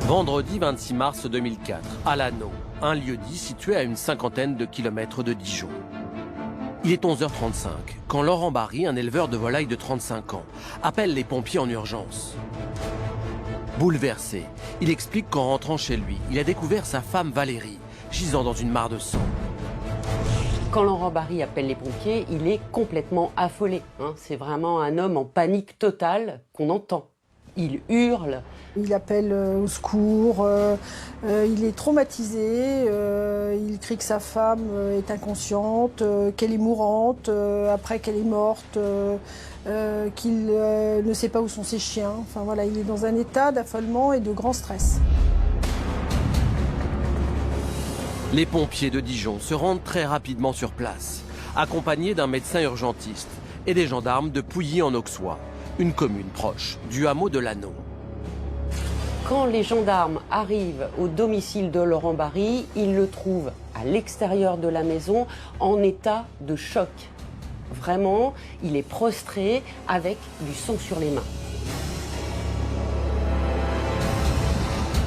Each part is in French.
Vendredi 26 mars 2004, à Lanneau, un lieu-dit situé à une cinquantaine de kilomètres de Dijon. Il est 11h35 quand Laurent Barry, un éleveur de volailles de 35 ans, appelle les pompiers en urgence. Bouleversé, il explique qu'en rentrant chez lui, il a découvert sa femme Valérie, gisant dans une mare de sang. Quand Laurent Barry appelle les pompiers, il est complètement affolé. C'est vraiment un homme en panique totale qu'on entend. Il hurle. Il appelle au secours, il est traumatisé, il crie que sa femme est inconsciente, qu'elle est mourante, après qu'elle est morte, qu'il ne sait pas où sont ses chiens. Enfin voilà, il est dans un état d'affolement et de grand stress. Les pompiers de Dijon se rendent très rapidement sur place, accompagnés d'un médecin urgentiste et des gendarmes de Pouilly-en-Auxois, une commune proche du hameau de Lanneau. Quand les gendarmes arrivent au domicile de Laurent Barry, ils le trouvent à l'extérieur de la maison en état de choc. Vraiment, il est prostré avec du sang sur les mains.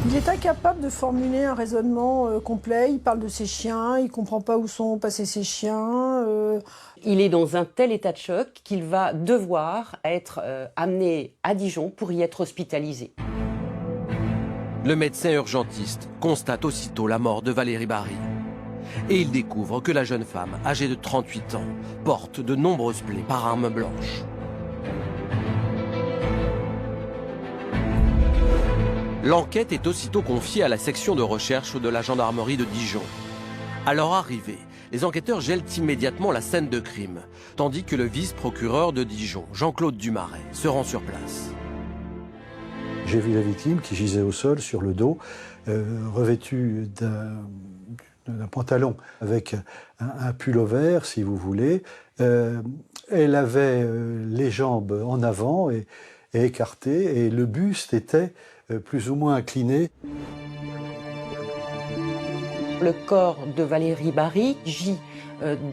Il est incapable de formuler un raisonnement complet. Il parle de ses chiens, il ne comprend pas où sont passés ses chiens. Il est dans un tel état de choc qu'il va devoir être amené à Dijon pour y être hospitalisé. Le médecin urgentiste constate aussitôt la mort de Valérie Barry. Et il découvre que la jeune femme, âgée de 38 ans, porte de nombreuses plaies par arme blanche. L'enquête est aussitôt confiée à la section de recherche de la gendarmerie de Dijon. À leur arrivée, les enquêteurs gèlent immédiatement la scène de crime, tandis que le vice-procureur de Dijon, Jean-Claude Dumaret, se rend sur place. J'ai vu la victime qui gisait au sol sur le dos, revêtue d'un pantalon avec un pull-over, si vous voulez. Elle avait les jambes en avant et écartées, et le buste était plus ou moins incliné. Le corps de Valérie Barry gît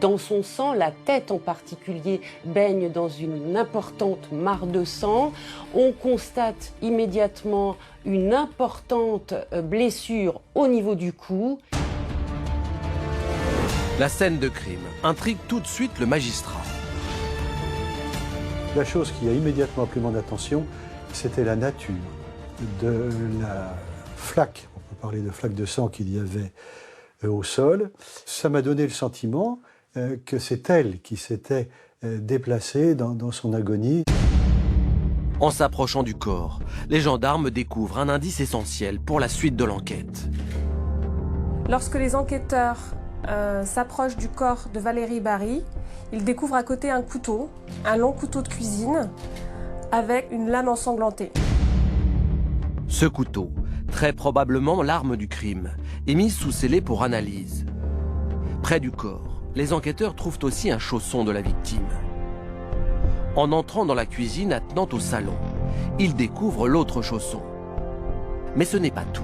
dans son sang, la tête en particulier baigne dans une importante mare de sang. On constate immédiatement une importante blessure au niveau du cou. La scène de crime intrigue tout de suite le magistrat. La chose qui a immédiatement appelé mon attention, c'était la nature de la flaque, on peut parler de flaque de sang qu'il y avait au sol. Ça m'a donné le sentiment que c'est elle qui s'était déplacée dans son agonie. En s'approchant du corps, les gendarmes découvrent un indice essentiel pour la suite de l'enquête. Lorsque les enquêteurs s'approchent du corps de Valérie Barry, ils découvrent à côté un couteau, un long couteau de cuisine, avec une lame ensanglantée. Ce couteau, très probablement l'arme du crime, est mis sous scellé pour analyse. Près du corps, les enquêteurs trouvent aussi un chausson de la victime. En entrant dans la cuisine attenante au salon, ils découvrent l'autre chausson. Mais ce n'est pas tout.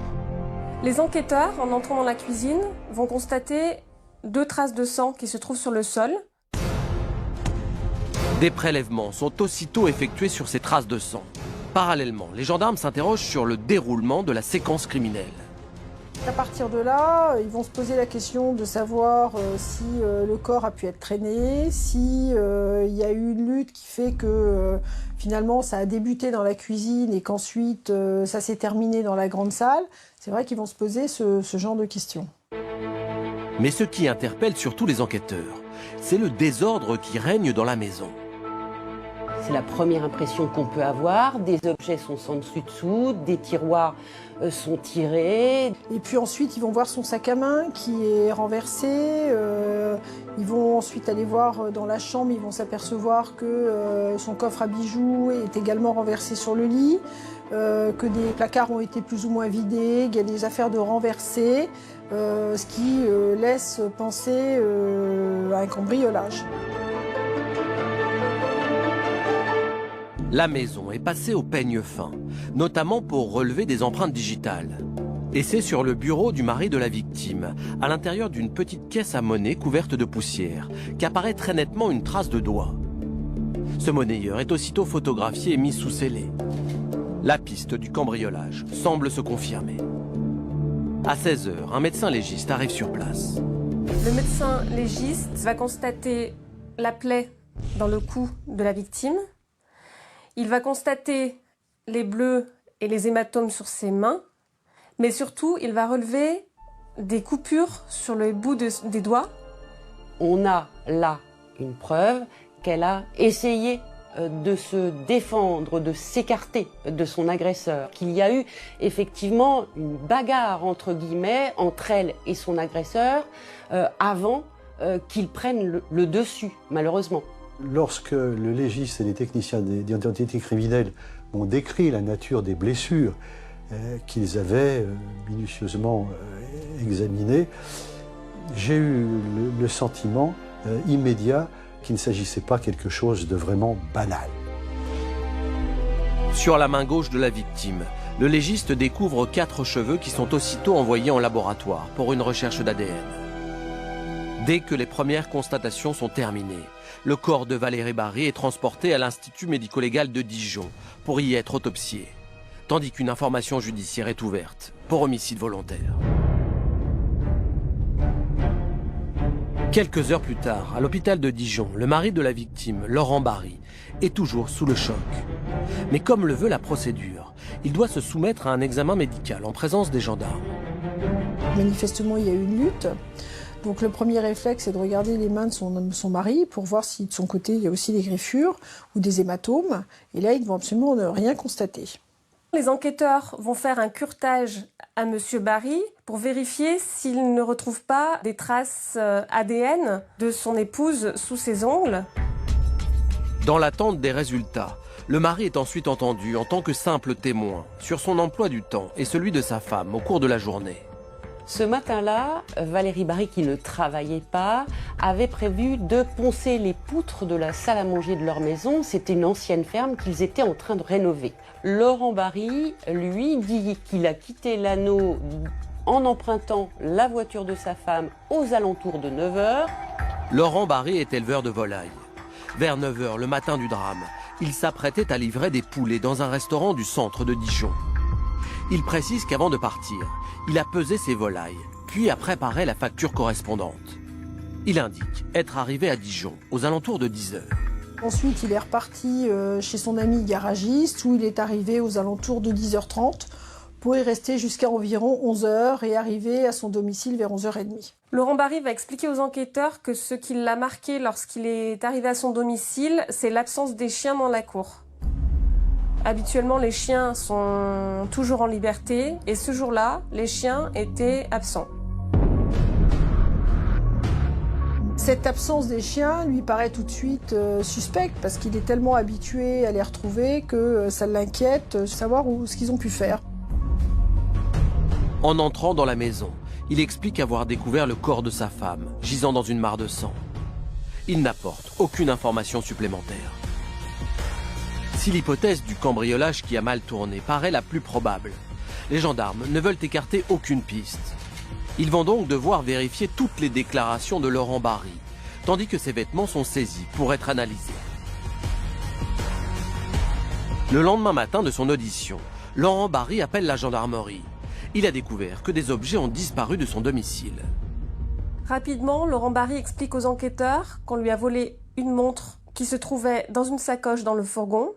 Les enquêteurs, en entrant dans la cuisine, vont constater 2 traces de sang qui se trouvent sur le sol. Des prélèvements sont aussitôt effectués sur ces traces de sang. Parallèlement, les gendarmes s'interrogent sur le déroulement de la séquence criminelle. À partir de là, ils vont se poser la question de savoir si le corps a pu être traîné, si y a eu une lutte qui fait que finalement ça a débuté dans la cuisine et qu'ensuite ça s'est terminé dans la grande salle. C'est vrai qu'ils vont se poser ce genre de questions. Mais ce qui interpelle surtout les enquêteurs, c'est le désordre qui règne dans la maison. C'est la première impression qu'on peut avoir. Des objets sont sans dessus-dessous, des tiroirs sont tirés. Et puis ensuite, ils vont voir son sac à main qui est renversé. Ils vont ensuite aller voir dans la chambre, ils vont s'apercevoir que son coffre à bijoux est également renversé sur le lit, que des placards ont été plus ou moins vidés, qu'il y a des affaires de renversées, ce qui laisse penser à un cambriolage. La maison est passée au peigne fin, notamment pour relever des empreintes digitales. Et c'est sur le bureau du mari de la victime, à l'intérieur d'une petite caisse à monnaie couverte de poussière, qu'apparaît très nettement une trace de doigt. Ce monnayeur est aussitôt photographié et mis sous scellé. La piste du cambriolage semble se confirmer. À 16 h, un médecin légiste arrive sur place. Le médecin légiste va constater la plaie dans le cou de la victime. Il va constater les bleus et les hématomes sur ses mains, mais surtout, il va relever des coupures sur le bout des doigts. On a là une preuve qu'elle a essayé de se défendre, de s'écarter de son agresseur, qu'il y a eu effectivement une bagarre entre guillemets entre elle et son agresseur avant qu'il prenne le dessus, malheureusement. Lorsque le légiste et les techniciens d'identité criminelle ont décrit la nature des blessures qu'ils avaient minutieusement examinées, j'ai eu le sentiment immédiat qu'il ne s'agissait pas quelque chose de vraiment banal. Sur la main gauche de la victime, le légiste découvre 4 cheveux qui sont aussitôt envoyés en laboratoire pour une recherche d'ADN. Dès que les premières constatations sont terminées, le corps de Valérie Barry est transporté à l'Institut médico-légal de Dijon pour y être autopsié, tandis qu'une information judiciaire est ouverte pour homicide volontaire. Quelques heures plus tard, à l'hôpital de Dijon, le mari de la victime, Laurent Barry, est toujours sous le choc. Mais comme le veut la procédure, il doit se soumettre à un examen médical en présence des gendarmes. Manifestement, il y a eu une lutte. Donc le premier réflexe, c'est de regarder les mains de son mari pour voir si de son côté, il y a aussi des griffures ou des hématomes. Et là, ils ne vont absolument rien constater. Les enquêteurs vont faire un curetage à M. Barry pour vérifier s'ils ne retrouvent pas des traces ADN de son épouse sous ses ongles. Dans l'attente des résultats, le mari est ensuite entendu en tant que simple témoin sur son emploi du temps et celui de sa femme au cours de la journée. Ce matin-là, Valérie Barry, qui ne travaillait pas, avait prévu de poncer les poutres de la salle à manger de leur maison. C'était une ancienne ferme qu'ils étaient en train de rénover. Laurent Barry, lui, dit qu'il a quitté l'anneau en empruntant la voiture de sa femme aux alentours de 9 h. Laurent Barry est éleveur de volailles. Vers 9 h le matin du drame, il s'apprêtait à livrer des poulets dans un restaurant du centre de Dijon. Il précise qu'avant de partir, il a pesé ses volailles, puis a préparé la facture correspondante. Il indique être arrivé à Dijon aux alentours de 10 h. Ensuite, il est reparti chez son ami garagiste où il est arrivé aux alentours de 10h30 pour y rester jusqu'à environ 11 h et arriver à son domicile vers 11h30. Laurent Barry va expliquer aux enquêteurs que ce qui l'a marqué lorsqu'il est arrivé à son domicile, c'est l'absence des chiens dans la cour. Habituellement, les chiens sont toujours en liberté et ce jour-là, les chiens étaient absents. Cette absence des chiens lui paraît tout de suite suspecte parce qu'il est tellement habitué à les retrouver que ça l'inquiète de savoir ce qu'ils ont pu faire. En entrant dans la maison, il explique avoir découvert le corps de sa femme, gisant dans une mare de sang. Il n'apporte aucune information supplémentaire. Si l'hypothèse du cambriolage qui a mal tourné paraît la plus probable, les gendarmes ne veulent écarter aucune piste. Ils vont donc devoir vérifier toutes les déclarations de Laurent Barry, tandis que ses vêtements sont saisis pour être analysés. Le lendemain matin de son audition, Laurent Barry appelle la gendarmerie. Il a découvert que des objets ont disparu de son domicile. Rapidement, Laurent Barry explique aux enquêteurs qu'on lui a volé une montre qui se trouvait dans une sacoche dans le fourgon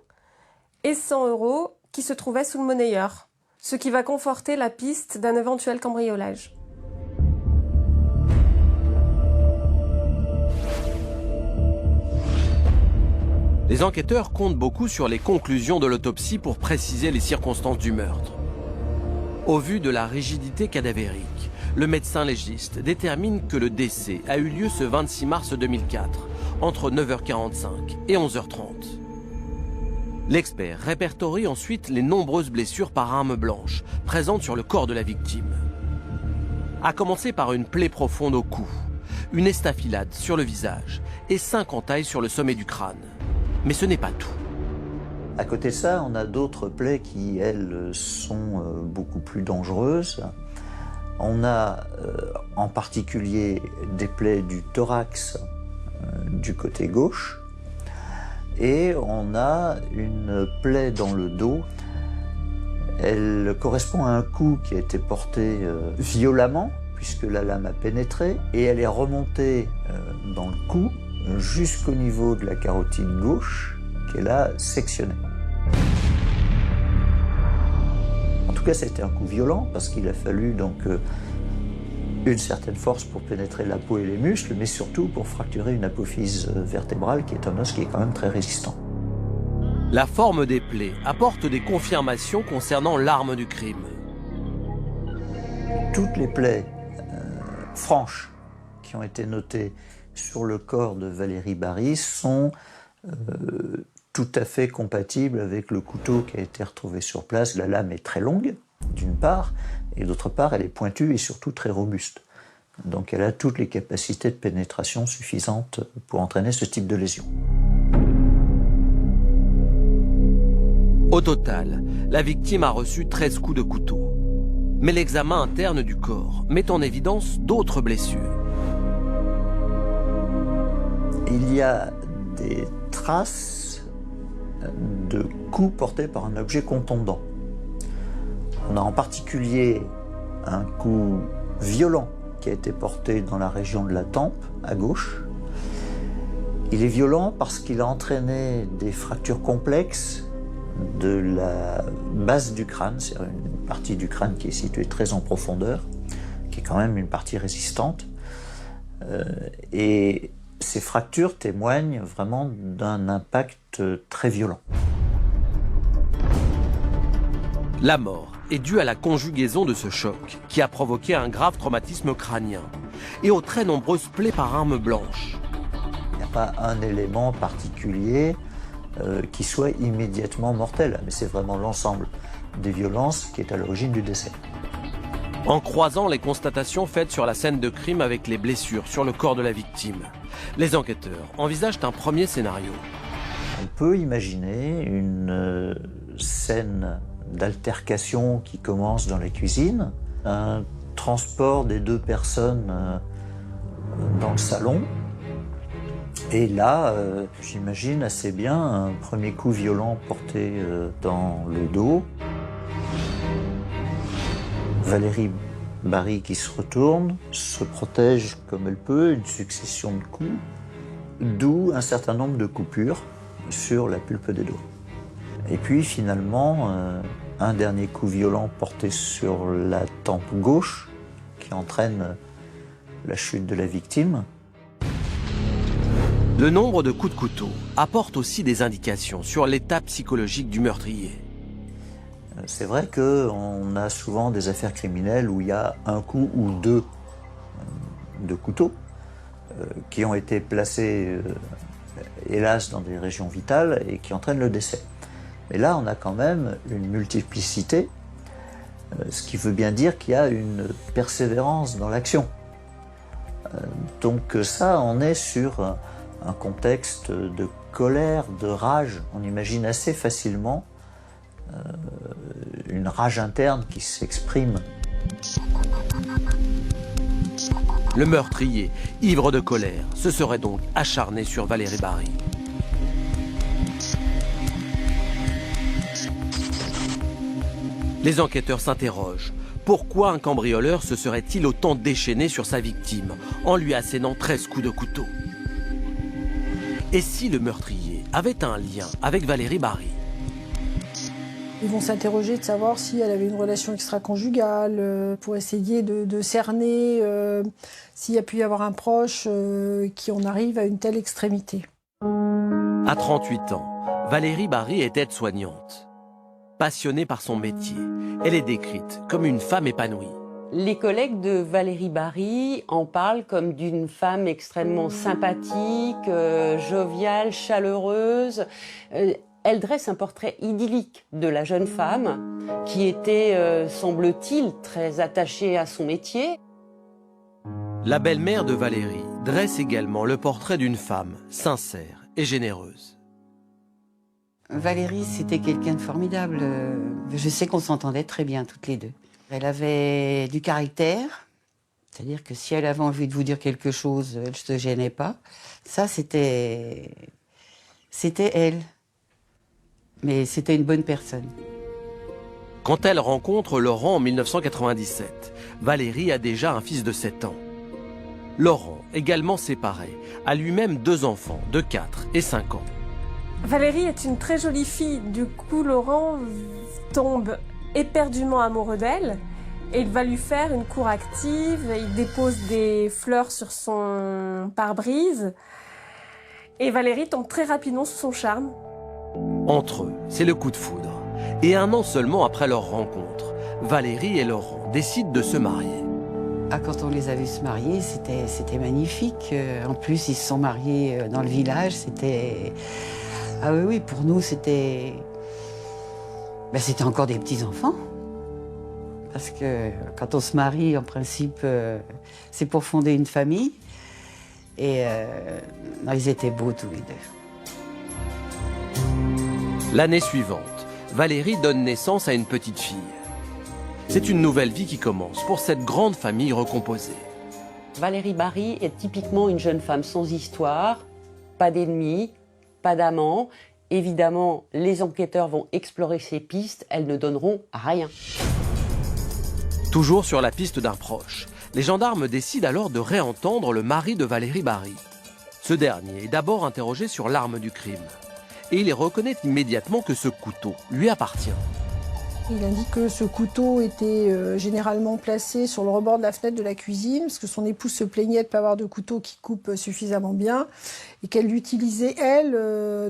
et 100 € qui se trouvaient sous le monnayeur, ce qui va conforter la piste d'un éventuel cambriolage. Les enquêteurs comptent beaucoup sur les conclusions de l'autopsie pour préciser les circonstances du meurtre. Au vu de la rigidité cadavérique, le médecin légiste détermine que le décès a eu lieu ce 26 mars 2004, entre 9 h 45 et 11 h 30. L'expert répertorie ensuite les nombreuses blessures par arme blanche présentes sur le corps de la victime. À commencer par une plaie profonde au cou, une estafilade sur le visage et 5 entailles sur le sommet du crâne. Mais ce n'est pas tout. À côté de ça, on a d'autres plaies qui, elles, sont beaucoup plus dangereuses. On a en particulier des plaies du thorax du côté gauche et on a une plaie dans le dos Elle correspond à un coup qui a été porté violemment, puisque la lame a pénétré, et elle est remontée dans le cou jusqu'au niveau de la carotide gauche, qu'elle a sectionnée. En tout cas, ça a été un coup violent, parce qu'il a fallu donc une certaine force pour pénétrer la peau et les muscles, mais surtout pour fracturer une apophyse vertébrale, qui est un os qui est quand même très résistant. La forme des plaies apporte des confirmations concernant l'arme du crime. Toutes les plaies franches qui ont été notées sur le corps de Valérie Bary sont tout à fait compatibles avec le couteau qui a été retrouvé sur place. La lame est très longue, d'une part, et d'autre part, elle est pointue et surtout très robuste. Donc elle a toutes les capacités de pénétration suffisantes pour entraîner ce type de lésion. Au total, la victime a reçu 13 coups de couteau. Mais l'examen interne du corps met en évidence d'autres blessures. Il y a des traces de coups portés par un objet contondant. On a en particulier un coup violent qui a été porté dans la région de la tempe, à gauche. Il est violent parce qu'il a entraîné des fractures complexes de la base du crâne, c'est-à-dire une partie du crâne qui est située très en profondeur, qui est quand même une partie résistante. Et ces fractures témoignent vraiment d'un impact très violent. La mort est due à la conjugaison de ce choc, qui a provoqué un grave traumatisme crânien, et aux très nombreuses plaies par arme blanche. Il n'y a pas un élément particulier qui soit immédiatement mortel, mais c'est vraiment l'ensemble des violences qui est à l'origine du décès. En croisant les constatations faites sur la scène de crime avec les blessures sur le corps de la victime, les enquêteurs envisagent un premier scénario. On peut imaginer une scène d'altercation qui commence dans la cuisine, un transport des deux personnes dans le salon, et là, j'imagine assez bien un premier coup violent porté dans le dos. Valérie Bary qui se retourne, se protège comme elle peut, une succession de coups, d'où un certain nombre de coupures sur la pulpe des doigts. Et puis finalement, un dernier coup violent porté sur la tempe gauche qui entraîne la chute de la victime. Le nombre de coups de couteau apporte aussi des indications sur l'état psychologique du meurtrier. C'est vrai qu'on a souvent des affaires criminelles où il y a un coup ou deux de couteaux qui ont été placés, hélas, dans des régions vitales et qui entraînent le décès. Mais là, on a quand même une multiplicité, ce qui veut bien dire qu'il y a une persévérance dans l'action. Donc ça, on est sur un contexte de colère, de rage. On imagine assez facilement une rage interne qui s'exprime. Le meurtrier, ivre de colère, se serait donc acharné sur Valérie Bary. Les enquêteurs s'interrogent. Pourquoi un cambrioleur se serait-il autant déchaîné sur sa victime en lui assénant 13 coups de couteau? Et si le meurtrier avait un lien avec Valérie Bary? Ils vont s'interroger de savoir si elle avait une relation extra-conjugale pour essayer de cerner s'il y a pu y avoir un proche qui en arrive à une telle extrémité. À 38 ans, Valérie Bary est aide-soignante. Passionnée par son métier, elle est décrite comme une femme épanouie. Les collègues de Valérie Bary en parlent comme d'une femme extrêmement sympathique, joviale, chaleureuse. Elle dresse un portrait idyllique de la jeune femme qui était, semble-t-il, très attachée à son métier. La belle-mère de Valérie dresse également le portrait d'une femme sincère et généreuse. Valérie, c'était quelqu'un de formidable. Je sais qu'on s'entendait très bien toutes les deux. Elle avait du caractère, c'est-à-dire que si elle avait envie de vous dire quelque chose, elle ne se gênait pas. Ça, c'était elle. Mais c'était une bonne personne. Quand elle rencontre Laurent en 1997, Valérie a déjà un fils de 7 ans. Laurent, également séparé, a lui-même 2 enfants de 4 et 5 ans. Valérie est une très jolie fille. Du coup, Laurent tombe éperdument amoureux d'elle et il va lui faire une cour active. Il dépose des fleurs sur son pare-brise et Valérie tombe très rapidement sous son charme. Entre eux, c'est le coup de foudre. Et 1 an seulement après leur rencontre, Valérie et Laurent décident de se marier. Ah, quand on les a vus se marier, c'était magnifique. En plus, ils se sont mariés dans le village. C'était... Ah oui, oui, pour nous, c'était... Ben, c'était encore des petits-enfants. Parce que quand on se marie, en principe, c'est pour fonder une famille. Et non, ils étaient beaux tous les deux. L'année suivante, Valérie donne naissance à une petite fille. C'est une nouvelle vie qui commence pour cette grande famille recomposée. Valérie Barry est typiquement une jeune femme sans histoire, pas d'ennemis, pas d'amants. Évidemment, les enquêteurs vont explorer ces pistes, elles ne donneront rien. Toujours sur la piste d'un proche, les gendarmes décident alors de réentendre le mari de Valérie Barry. Ce dernier est d'abord interrogé sur l'arme du crime. Et il reconnaît immédiatement que ce couteau lui appartient. Il indique que ce couteau était généralement placé sur le rebord de la fenêtre de la cuisine, parce que son épouse se plaignait de ne pas avoir de couteau qui coupe suffisamment bien, et qu'elle l'utilisait, elle,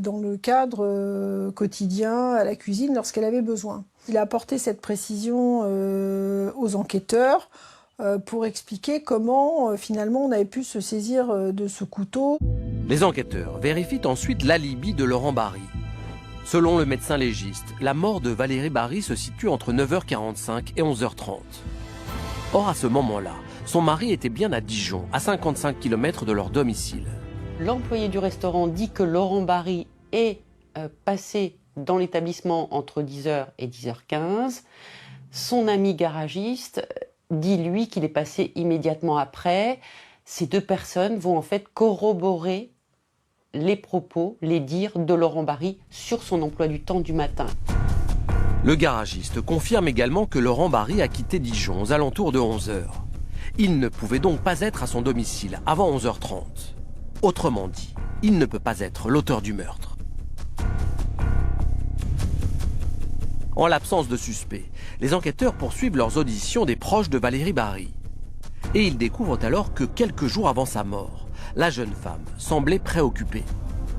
dans le cadre quotidien à la cuisine lorsqu'elle avait besoin. Il a apporté cette précision aux enquêteurs pour expliquer comment, finalement, on avait pu se saisir de ce couteau. Les enquêteurs vérifient ensuite l'alibi de Laurent Barry. Selon le médecin légiste, la mort de Valérie Barry se situe entre 9h45 et 11h30. Or, à ce moment-là, son mari était bien à Dijon, à 55 km de leur domicile. L'employé du restaurant dit que Laurent Barry est passé dans l'établissement entre 10h et 10h15. Son ami garagiste dit, lui, qu'il est passé immédiatement après. Ces 2 personnes vont en fait corroborer les propos, les dires de Laurent Barry sur son emploi du temps du matin. Le garagiste confirme également que Laurent Barry a quitté Dijon aux alentours de 11h. Il ne pouvait donc pas être à son domicile avant 11h30. Autrement dit, il ne peut pas être l'auteur du meurtre. En l'absence de suspect, les enquêteurs poursuivent leurs auditions des proches de Valérie Barry. Et ils découvrent alors que quelques jours avant sa mort, la jeune femme semblait préoccupée.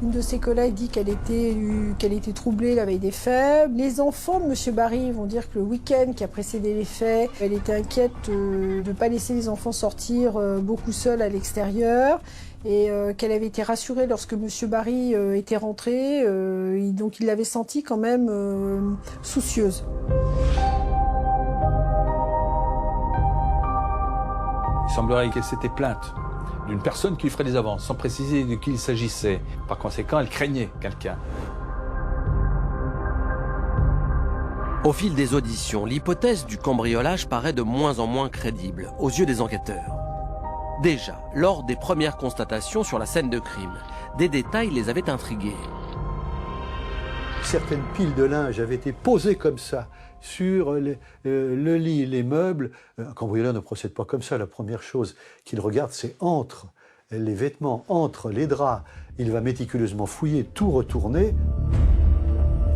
Une de ses collègues dit qu'elle était troublée la veille des faits. Les enfants de M. Barry vont dire que le week-end qui a précédé les faits, elle était inquiète de ne pas laisser les enfants sortir beaucoup seuls à l'extérieur et qu'elle avait été rassurée lorsque M. Barry était rentré. Donc il l'avait sentie quand même soucieuse. Il semblerait qu'elle s'était plainte d'une personne qui lui ferait des avances, sans préciser de qui il s'agissait. Par conséquent, elle craignait quelqu'un. Au fil des auditions, l'hypothèse du cambriolage paraît de moins en moins crédible aux yeux des enquêteurs. Déjà, lors des premières constatations sur la scène de crime, des détails les avaient intrigués. Certaines piles de linge avaient été posées comme ça, sur le lit, les meubles. Un cambrioleur ne procède pas comme ça. La première chose qu'il regarde, c'est entre les vêtements, entre les draps. Il va méticuleusement fouiller, tout retourner.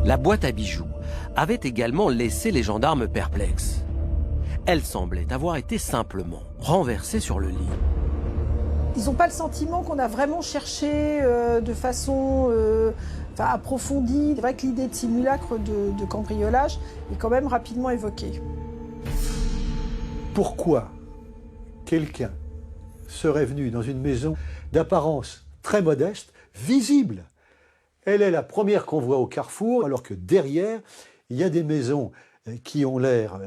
La boîte à bijoux avait également laissé les gendarmes perplexes. Elle semblait avoir été simplement renversée sur le lit. Ils n'ont pas le sentiment qu'on a vraiment cherché de façon approfondie. C'est vrai que l'idée de simulacre de cambriolage est quand même rapidement évoquée. Pourquoi quelqu'un serait venu dans une maison d'apparence très modeste, visible? Elle est la première qu'on voit au carrefour, alors que derrière, il y a des maisons qui ont l'air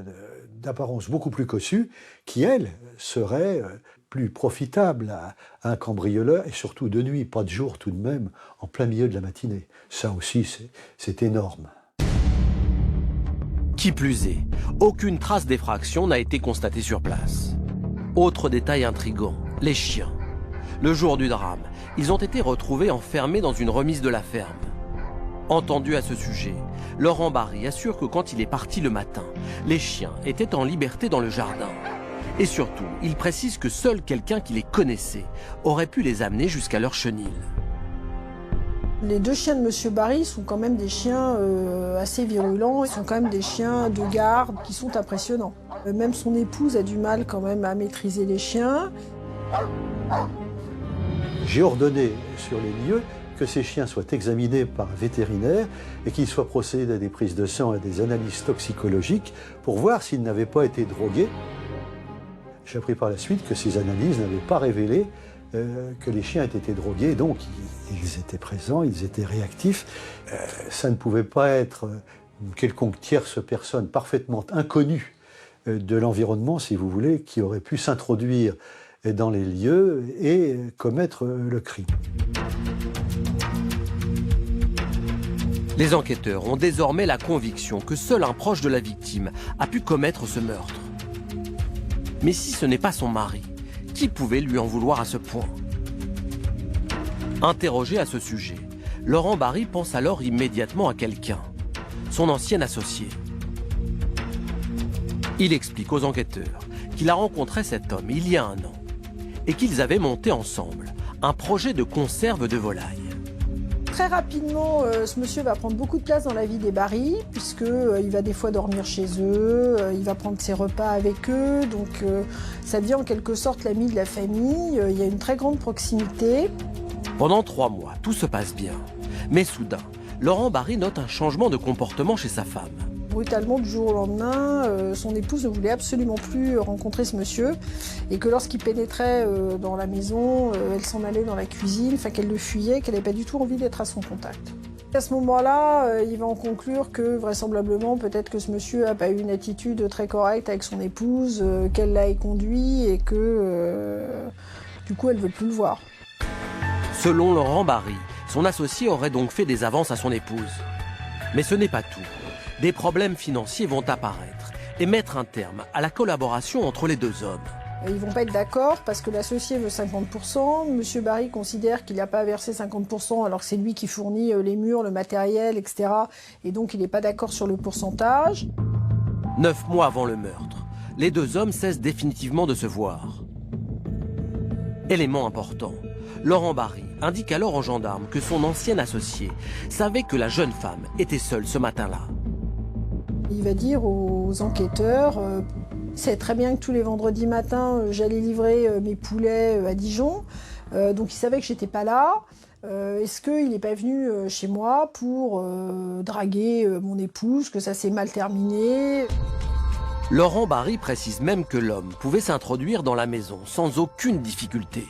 d'apparence beaucoup plus cossue, qui, elles, seraient plus profitables à un cambrioleur, et surtout de nuit, pas de jour tout de même, en plein milieu de la matinée. Ça aussi, c'est énorme. Qui plus est, aucune trace d'effraction n'a été constatée sur place. Autre détail intrigant, les chiens. Le jour du drame, ils ont été retrouvés enfermés dans une remise de la ferme. Entendu à ce sujet, Laurent Barry assure que quand il est parti le matin, les chiens étaient en liberté dans le jardin. Et surtout, il précise que seul quelqu'un qui les connaissait aurait pu les amener jusqu'à leur chenil. Les 2 chiens de Monsieur Barry sont quand même des chiens assez virulents. Ils sont quand même des chiens de garde qui sont impressionnants. Même son épouse a du mal quand même à maîtriser les chiens. J'ai ordonné sur les lieux que ces chiens soient examinés par un vétérinaire et qu'il soit procédé à des prises de sang et à des analyses toxicologiques pour voir s'ils n'avaient pas été drogués. J'ai appris par la suite que ces analyses n'avaient pas révélé que les chiens aient été drogués, donc ils étaient présents, ils étaient réactifs. Ça ne pouvait pas être une quelconque tierce personne parfaitement inconnue de l'environnement, si vous voulez, qui aurait pu s'introduire dans les lieux et commettre le crime. Les enquêteurs ont désormais la conviction que seul un proche de la victime a pu commettre ce meurtre. Mais si ce n'est pas son mari, qui pouvait lui en vouloir à ce point? Interrogé à ce sujet, Laurent Barry pense alors immédiatement à quelqu'un, son ancien associé. Il explique aux enquêteurs qu'il a rencontré cet homme il y a 1 an et qu'ils avaient monté ensemble un projet de conserve de volaille. Très rapidement, ce monsieur va prendre beaucoup de place dans la vie des Barry, puisqu'il va des fois dormir chez eux, il va prendre ses repas avec eux, donc ça devient en quelque sorte l'ami de la famille, il y a une très grande proximité. Pendant 3 mois, tout se passe bien. Mais soudain, Laurent Barry note un changement de comportement chez sa femme. Brutalement, du jour au lendemain, son épouse ne voulait absolument plus rencontrer ce monsieur et que lorsqu'il pénétrait dans la maison, elle s'en allait dans la cuisine, enfin qu'elle le fuyait, qu'elle n'avait pas du tout envie d'être à son contact. À ce moment-là, il va en conclure que vraisemblablement, peut-être que ce monsieur n'a pas eu une attitude très correcte avec son épouse, qu'elle l'a éconduit et que du coup elle ne veut plus le voir. Selon Laurent Barry, son associé aurait donc fait des avances à son épouse. Mais ce n'est pas tout. Des problèmes financiers vont apparaître et mettre un terme à la collaboration entre les 2 hommes. Ils ne vont pas être d'accord parce que l'associé veut 50%. Monsieur Barry considère qu'il n'a pas versé 50% alors que c'est lui qui fournit les murs, le matériel, etc. Et donc il n'est pas d'accord sur le pourcentage. 9 mois avant le meurtre, les 2 hommes cessent définitivement de se voir. Élément important, Laurent Barry indique alors aux gendarmes que son ancien associé savait que la jeune femme était seule ce matin-là. Il va dire aux enquêteurs, il savait très bien que tous les vendredis matins, j'allais livrer mes poulets à Dijon, donc il savait que j'étais pas là. Est-ce qu'il n'est pas venu chez moi pour draguer mon épouse, que ça s'est mal terminé? Laurent Barry précise même que l'homme pouvait s'introduire dans la maison sans aucune difficulté.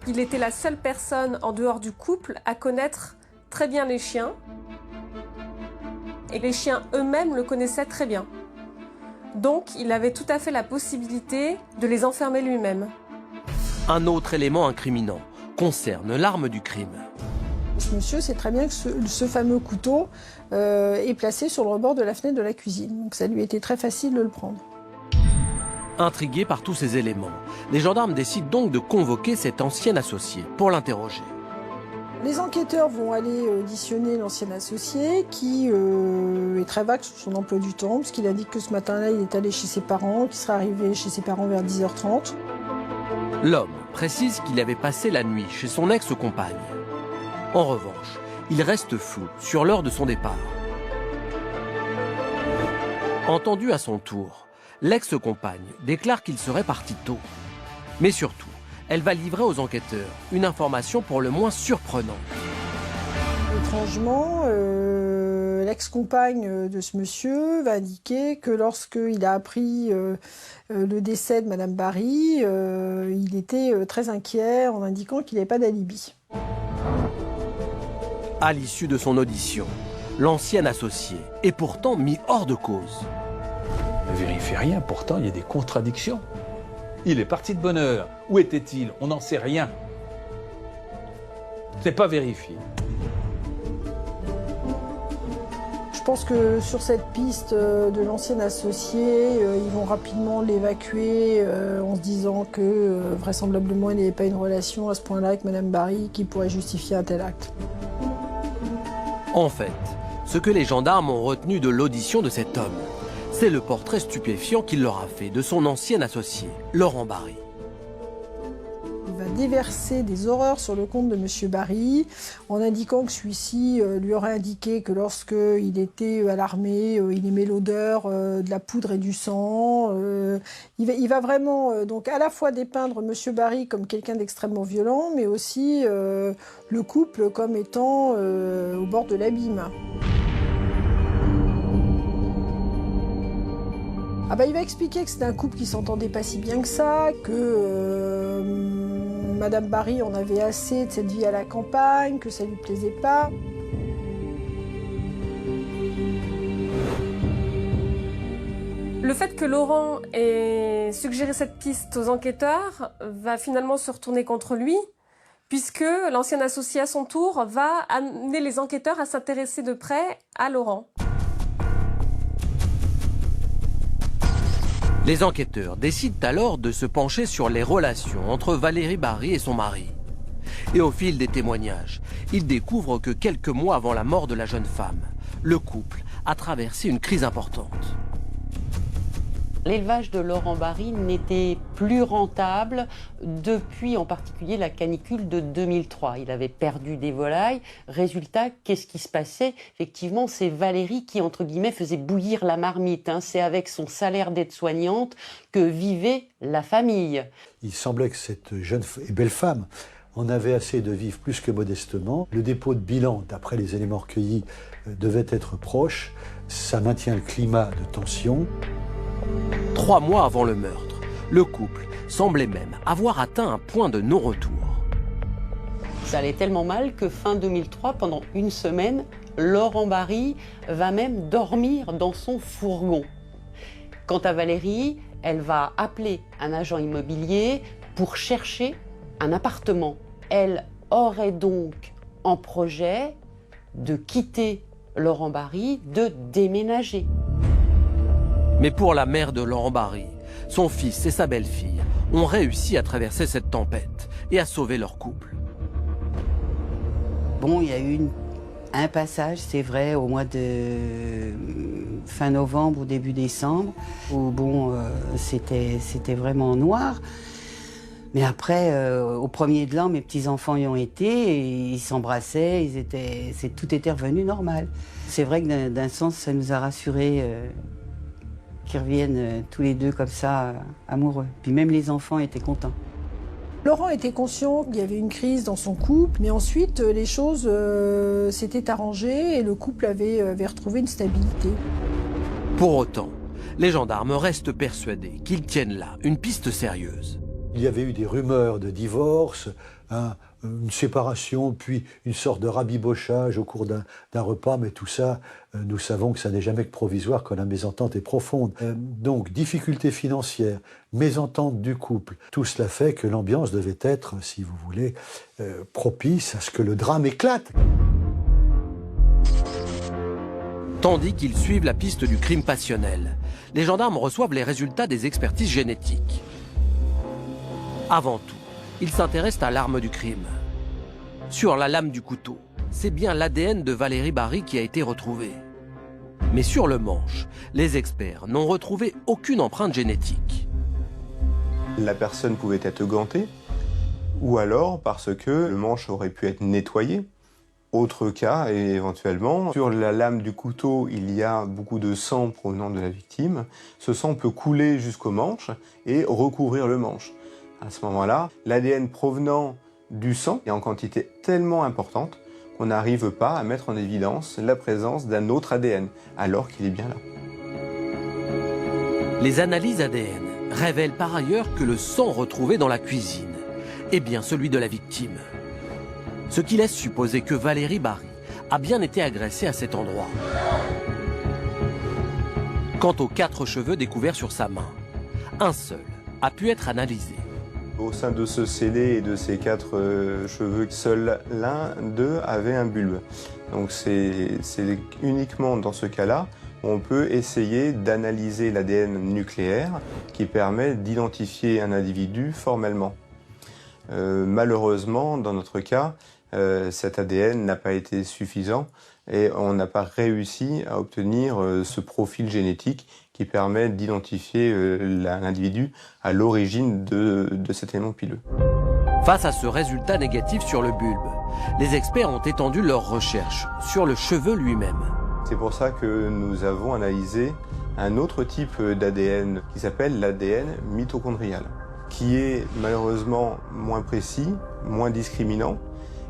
Il était la seule personne en dehors du couple à connaître très bien les chiens. Et les chiens eux-mêmes le connaissaient très bien. Donc il avait tout à fait la possibilité de les enfermer lui-même. Un autre élément incriminant concerne l'arme du crime. Ce monsieur sait très bien que ce fameux couteau est placé sur le rebord de la fenêtre de la cuisine. Donc ça lui était très facile de le prendre. Intrigués par tous ces éléments, les gendarmes décident donc de convoquer cet ancien associé pour l'interroger. Les enquêteurs vont aller auditionner l'ancien associé qui est très vague sur son emploi du temps, puisqu'il indique que ce matin-là, il est allé chez ses parents, qu'il serait arrivé chez ses parents vers 10h30. L'homme précise qu'il avait passé la nuit chez son ex-compagne. En revanche, il reste flou sur l'heure de son départ. Entendu à son tour, l'ex-compagne déclare qu'il serait parti tôt. Mais surtout, elle va livrer aux enquêteurs une information pour le moins surprenante. Étrangement, l'ex-compagne de ce monsieur va indiquer que lorsqu'il a appris le décès de Madame Barry, il était très inquiet en indiquant qu'il n'avait pas d'alibi. À l'issue de son audition, l'ancien associé est pourtant mis hors de cause. Ne vérifie rien, pourtant il y a des contradictions. Il est parti de bonne heure. Où était-il? On n'en sait rien. Ce n'est pas vérifié. Je pense que sur cette piste de l'ancien associé, ils vont rapidement l'évacuer en se disant que vraisemblablement il n'y avait pas une relation à ce point-là avec Madame Barry qui pourrait justifier un tel acte. En fait, ce que les gendarmes ont retenu de l'audition de cet homme, c'est le portrait stupéfiant qu'il leur a fait de son ancien associé, Laurent Barry. Il va déverser des horreurs sur le compte de M. Barry en indiquant que celui-ci lui aurait indiqué que lorsqu'il était à l'armée, il aimait l'odeur de la poudre et du sang. Il va vraiment donc à la fois dépeindre M. Barry comme quelqu'un d'extrêmement violent, mais aussi le couple comme étant au bord de l'abîme. Ah bah, il va expliquer que c'était un couple qui s'entendait pas si bien que ça, que Madame Barry en avait assez de cette vie à la campagne, que ça lui plaisait pas. Le fait que Laurent ait suggéré cette piste aux enquêteurs va finalement se retourner contre lui, puisque l'ancien associé à son tour va amener les enquêteurs à s'intéresser de près à Laurent. Les enquêteurs décident alors de se pencher sur les relations entre Valérie Barry et son mari. Et au fil des témoignages, ils découvrent que quelques mois avant la mort de la jeune femme, le couple a traversé une crise importante. L'élevage de Laurent Barry n'était plus rentable depuis en particulier la canicule de 2003. Il avait perdu des volailles. Résultat, qu'est-ce qui se passait? Effectivement, c'est Valérie qui, entre guillemets, faisait bouillir la marmite. C'est avec son salaire d'aide-soignante que vivait la famille. Il semblait que cette jeune et belle femme en avait assez de vivre plus que modestement. Le dépôt de bilan, d'après les éléments recueillis, devait être proche. Ça maintient le climat de tension. 3 mois avant le meurtre, le couple semblait même avoir atteint un point de non-retour. Ça allait tellement mal que fin 2003, pendant une semaine, Laurent Barry va même dormir dans son fourgon. Quant à Valérie, elle va appeler un agent immobilier pour chercher un appartement. Elle aurait donc en projet de quitter Laurent Barry, de déménager. Mais pour la mère de Laurent Barry, son fils et sa belle-fille ont réussi à traverser cette tempête et à sauver leur couple. Bon, il y a eu un passage, c'est vrai, au mois de fin novembre ou début décembre, où bon, c'était vraiment noir. Mais après, au premier de l'an, mes petits-enfants y ont été, et ils s'embrassaient, tout était revenu normal. C'est vrai que d'un sens, ça nous a rassurés qu'ils reviennent tous les deux comme ça, amoureux. Puis même les enfants étaient contents. Laurent était conscient qu'il y avait une crise dans son couple, mais ensuite les choses s'étaient arrangées et le couple avait retrouvé une stabilité. Pour autant, les gendarmes restent persuadés qu'ils tiennent là une piste sérieuse. Il y avait eu des rumeurs de divorce, une séparation, puis une sorte de rabibochage au cours d'un repas, mais tout ça, nous savons que ça n'est jamais que provisoire quand la mésentente est profonde. Donc, difficultés financières, mésentente du couple, tout cela fait que l'ambiance devait être, si vous voulez, propice à ce que le drame éclate. Tandis qu'ils suivent la piste du crime passionnel, les gendarmes reçoivent les résultats des expertises génétiques. Avant tout, ils s'intéressent à l'arme du crime. Sur la lame du couteau, c'est bien l'ADN de Valérie Barry qui a été retrouvé. Mais sur le manche, les experts n'ont retrouvé aucune empreinte génétique. La personne pouvait être gantée, ou alors parce que le manche aurait pu être nettoyé. Autre cas, et éventuellement, sur la lame du couteau, il y a beaucoup de sang provenant de la victime. Ce sang peut couler jusqu'au manche et recouvrir le manche. À ce moment-là, l'ADN provenant du sang est en quantité tellement importante qu'on n'arrive pas à mettre en évidence la présence d'un autre ADN, alors qu'il est bien là. Les analyses ADN révèlent par ailleurs que le sang retrouvé dans la cuisine est bien celui de la victime. Ce qui laisse supposer que Valérie Barry a bien été agressée à cet endroit. Quant aux 4 cheveux découverts sur sa main, un seul a pu être analysé. Au sein de ce scellé et de ces 4 cheveux, seul l'un d'eux avait un bulbe. Donc c'est uniquement dans ce cas-là on peut essayer d'analyser l'ADN nucléaire qui permet d'identifier un individu formellement. Malheureusement, dans notre cas, cet ADN n'a pas été suffisant et on n'a pas réussi à obtenir ce profil génétique qui permet d'identifier l'individu à l'origine de cet élément pileux. Face à ce résultat négatif sur le bulbe, les experts ont étendu leurs recherches sur le cheveu lui-même. C'est pour ça que nous avons analysé un autre type d'ADN qui s'appelle l'ADN mitochondrial, qui est malheureusement moins précis, moins discriminant,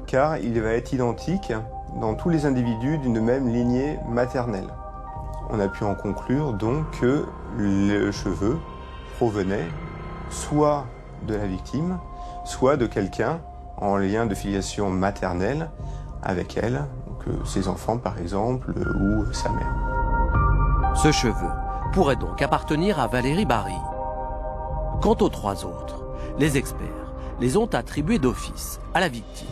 car il va être identique dans tous les individus d'une même lignée maternelle. On a pu en conclure donc que le cheveu provenait soit de la victime, soit de quelqu'un en lien de filiation maternelle avec elle, donc ses enfants par exemple, ou sa mère. Ce cheveu pourrait donc appartenir à Valérie Barry. Quant aux 3 autres, les experts les ont attribués d'office à la victime.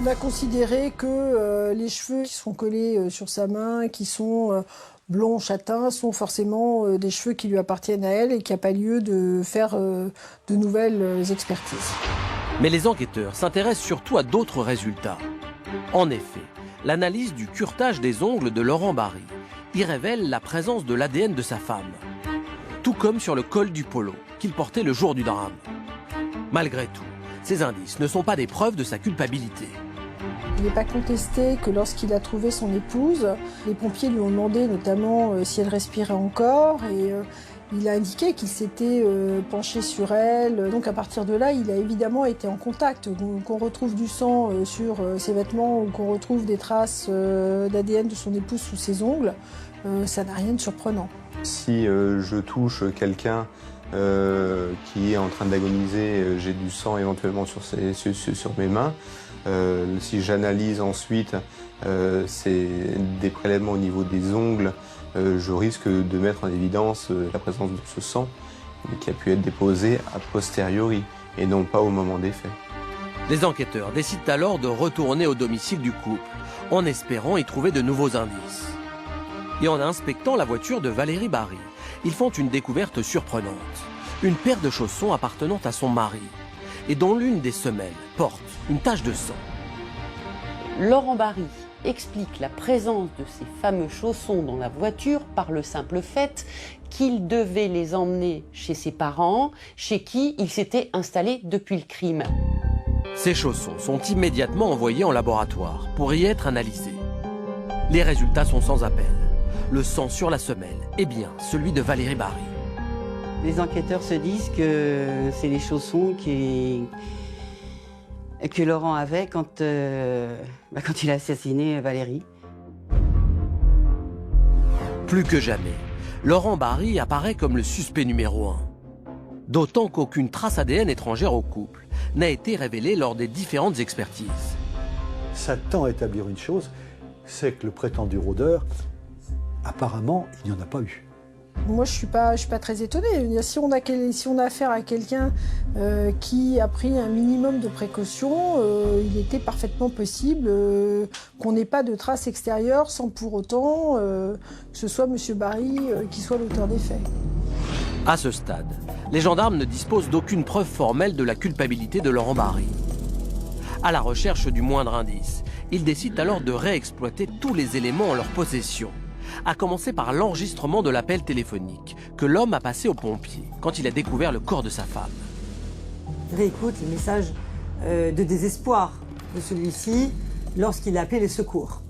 On a considéré que les cheveux qui sont collés sur sa main, qui sont blonds châtains, sont forcément des cheveux qui lui appartiennent à elle et qu'il n'y a pas lieu de faire de nouvelles expertises. Mais les enquêteurs s'intéressent surtout à d'autres résultats. En effet, l'analyse du curetage des ongles de Laurent Barry y révèle la présence de l'ADN de sa femme, tout comme sur le col du polo qu'il portait le jour du drame. Malgré tout, ces indices ne sont pas des preuves de sa culpabilité. Il n'est pas contesté que lorsqu'il a trouvé son épouse, les pompiers lui ont demandé notamment si elle respirait encore et il a indiqué qu'il s'était penché sur elle. Donc à partir de là, il a évidemment été en contact. Qu'on retrouve du sang sur ses vêtements ou qu'on retrouve des traces d'ADN de son épouse sous ses ongles, ça n'a rien de surprenant. Si je touche quelqu'un qui est en train d'agoniser, j'ai du sang éventuellement sur mes mains. Si j'analyse ensuite des prélèvements au niveau des ongles, je risque de mettre en évidence la présence de ce sang qui a pu être déposé a posteriori et non pas au moment des faits. Les enquêteurs décident alors de retourner au domicile du couple en espérant y trouver de nouveaux indices. Et en inspectant la voiture de Valérie Barry, ils font une découverte surprenante. Une paire de chaussons appartenant à son mari et dont l'une des semelles porte une tache de sang. Laurent Barry explique la présence de ces fameux chaussons dans la voiture par le simple fait qu'il devait les emmener chez ses parents, chez qui il s'était installé depuis le crime. Ces chaussons sont immédiatement envoyés en laboratoire pour y être analysés. Les résultats sont sans appel. Le sang sur la semelle est bien celui de Valérie Barry. Les enquêteurs se disent que c'est les chaussons que Laurent avait quand il a assassiné Valérie. Plus que jamais, Laurent Barry apparaît comme le suspect numéro 1. D'autant qu'aucune trace ADN étrangère au couple n'a été révélée lors des différentes expertises. Ça tend à établir une chose, c'est que le prétendu rôdeur, apparemment, il n'y en a pas eu. Moi, je suis pas très étonnée. Si on a affaire à quelqu'un qui a pris un minimum de précautions, il était parfaitement possible qu'on n'ait pas de traces extérieures sans pour autant que ce soit M. Barry qui soit l'auteur des faits. À ce stade, les gendarmes ne disposent d'aucune preuve formelle de la culpabilité de Laurent Barry. À la recherche du moindre indice, ils décident alors de réexploiter tous les éléments en leur possession, à commencer par l'enregistrement de l'appel téléphonique que l'homme a passé aux pompiers quand il a découvert le corps de sa femme. Réécoute les messages de désespoir de celui-ci lorsqu'il a appelé les secours.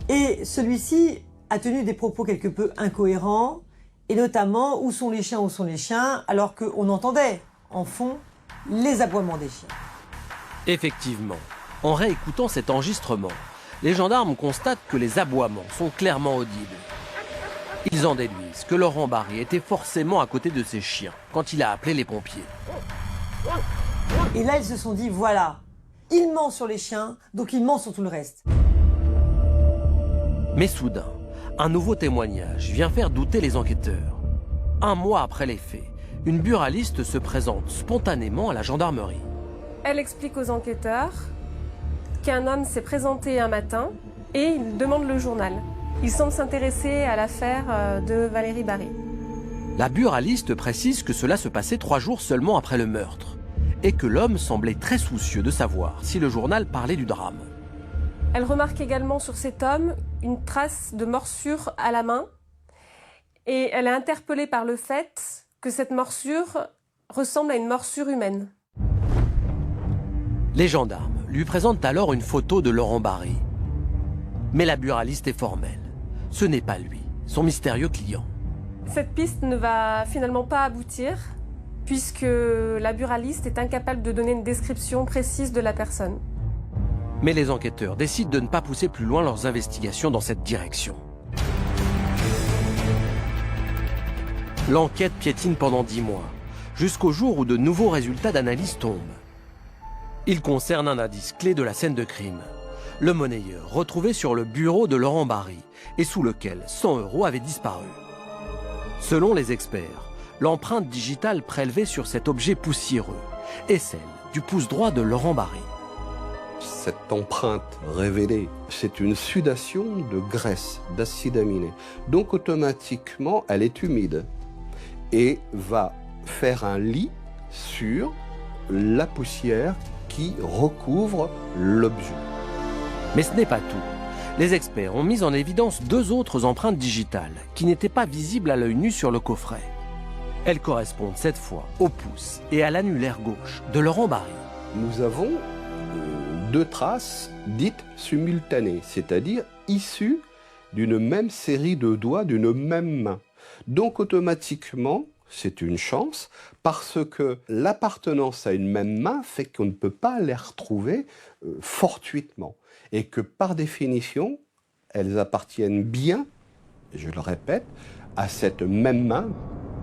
Et celui-ci a tenu des propos quelque peu incohérents, et notamment « où sont les chiens ?» alors qu'on entendait en fond les aboiements des chiens. Effectivement, en réécoutant cet enregistrement, les gendarmes constatent que les aboiements sont clairement audibles. Ils en déduisent que Laurent Barry était forcément à côté de ses chiens quand il a appelé les pompiers. Et là, ils se sont dit, voilà, il ment sur les chiens, donc il ment sur tout le reste. Mais soudain, un nouveau témoignage vient faire douter les enquêteurs. 1 mois après les faits, une buraliste se présente spontanément à la gendarmerie. Elle explique aux enquêteurs qu'un homme s'est présenté un matin et il demande le journal. Il semble s'intéresser à l'affaire de Valérie Barry. La buraliste précise que cela se passait 3 jours seulement après le meurtre et que l'homme semblait très soucieux de savoir si le journal parlait du drame. Elle remarque également sur cet homme une trace de morsure à la main et elle est interpellée par le fait que cette morsure ressemble à une morsure humaine. Les gendarmes lui présentent alors une photo de Laurent Barry. Mais la buraliste est formelle. Ce n'est pas lui, son mystérieux client. Cette piste ne va finalement pas aboutir puisque la buraliste est incapable de donner une description précise de la personne. Mais les enquêteurs décident de ne pas pousser plus loin leurs investigations dans cette direction. L'enquête piétine pendant 10 mois, jusqu'au jour où de nouveaux résultats d'analyse tombent. Ils concernent un indice clé de la scène de crime. Le monnayeur retrouvé sur le bureau de Laurent Barry et sous lequel 100 € avaient disparu. Selon les experts, l'empreinte digitale prélevée sur cet objet poussiéreux est celle du pouce droit de Laurent Barry. Cette empreinte révélée, c'est une sudation de graisse, d'acide aminé. Donc automatiquement, elle est humide et va faire un lit sur la poussière qui recouvre l'objet. Mais ce n'est pas tout. Les experts ont mis en évidence 2 autres empreintes digitales qui n'étaient pas visibles à l'œil nu sur le coffret. Elles correspondent cette fois au pouce et à l'annulaire gauche de Laurent Barry. Nous avons 2 traces dites simultanées, c'est-à-dire issues d'une même série de doigts d'une même main. Donc automatiquement, c'est une chance parce que l'appartenance à une même main fait qu'on ne peut pas les retrouver fortuitement et que par définition, elles appartiennent bien, je le répète, à cette même main.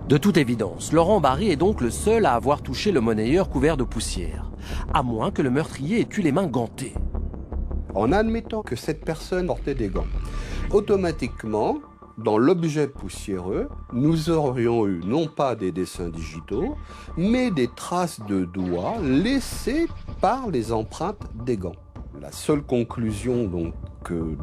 De toute évidence, Laurent Barry est donc le seul à avoir touché le monnayeur couvert de poussière, à moins que le meurtrier ait eu les mains gantées. En admettant que cette personne portait des gants, automatiquement, dans l'objet poussiéreux, nous aurions eu non pas des dessins digitaux, mais des traces de doigts laissées par les empreintes des gants. La seule conclusion donc,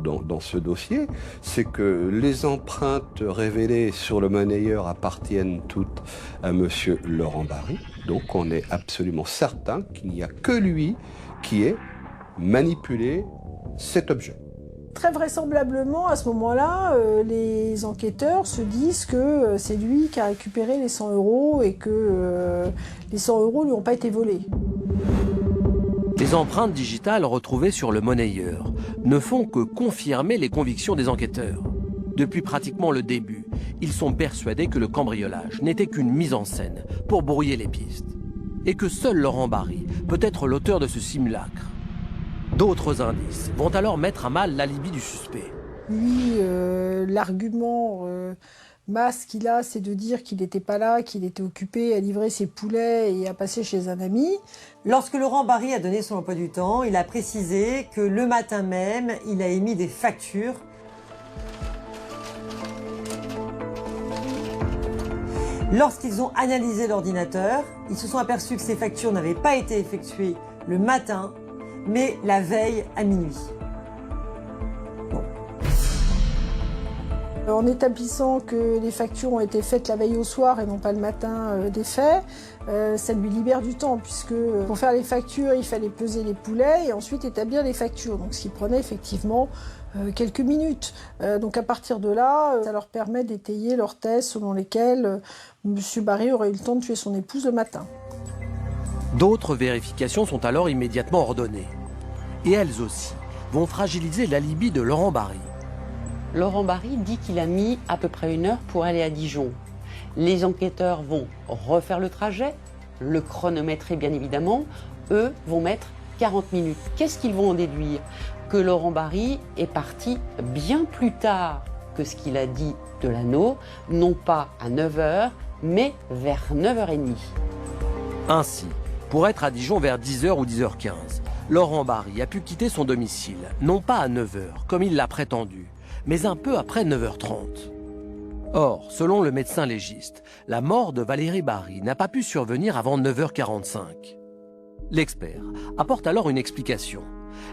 dans ce dossier, c'est que les empreintes révélées sur le monnayeur appartiennent toutes à monsieur Laurent Barry. Donc on est absolument certain qu'il n'y a que lui qui ait manipulé cet objet. Très vraisemblablement, à ce moment-là, les enquêteurs se disent que c'est lui qui a récupéré les 100 € et que les 100 € lui ont pas été volés. Les empreintes digitales retrouvées sur le monnayeur ne font que confirmer les convictions des enquêteurs. Depuis pratiquement le début, ils sont persuadés que le cambriolage n'était qu'une mise en scène pour brouiller les pistes. Et que seul Laurent Barry peut être l'auteur de ce simulacre. D'autres indices vont alors mettre à mal l'alibi du suspect. Lui, l'argument masse qu'il a, c'est de dire qu'il n'était pas là, qu'il était occupé à livrer ses poulets et à passer chez un ami. Lorsque Laurent Barry a donné son emploi du temps, il a précisé que le matin même, il a émis des factures. Lorsqu'ils ont analysé l'ordinateur, ils se sont aperçus que ces factures n'avaient pas été effectuées le matin, mais la veille à minuit. En établissant que les factures ont été faites la veille au soir et non pas le matin des faits, ça lui libère du temps puisque pour faire les factures, il fallait peser les poulets et ensuite établir les factures. Donc ce qui prenait effectivement quelques minutes. Donc à partir de là, ça leur permet d'étayer leur thèse selon lesquelles M. Barry aurait eu le temps de tuer son épouse le matin. D'autres vérifications sont alors immédiatement ordonnées. Et elles aussi vont fragiliser l'alibi de Laurent Barry. Laurent Barry dit qu'il a mis à peu près 1 heure pour aller à Dijon. Les enquêteurs vont refaire le trajet, le chronométrer bien évidemment. Eux vont mettre 40 minutes. Qu'est-ce qu'ils vont en déduire? Que Laurent Barry est parti bien plus tard que ce qu'il a dit de l'anneau, non pas à 9 h, mais vers 9h30. Ainsi, pour être à Dijon vers 10 h ou 10h15, Laurent Barry a pu quitter son domicile, non pas à 9 h, comme il l'a prétendu, mais un peu après 9h30. Or, selon le médecin légiste, la mort de Valérie Barry n'a pas pu survenir avant 9h45. L'expert apporte alors une explication.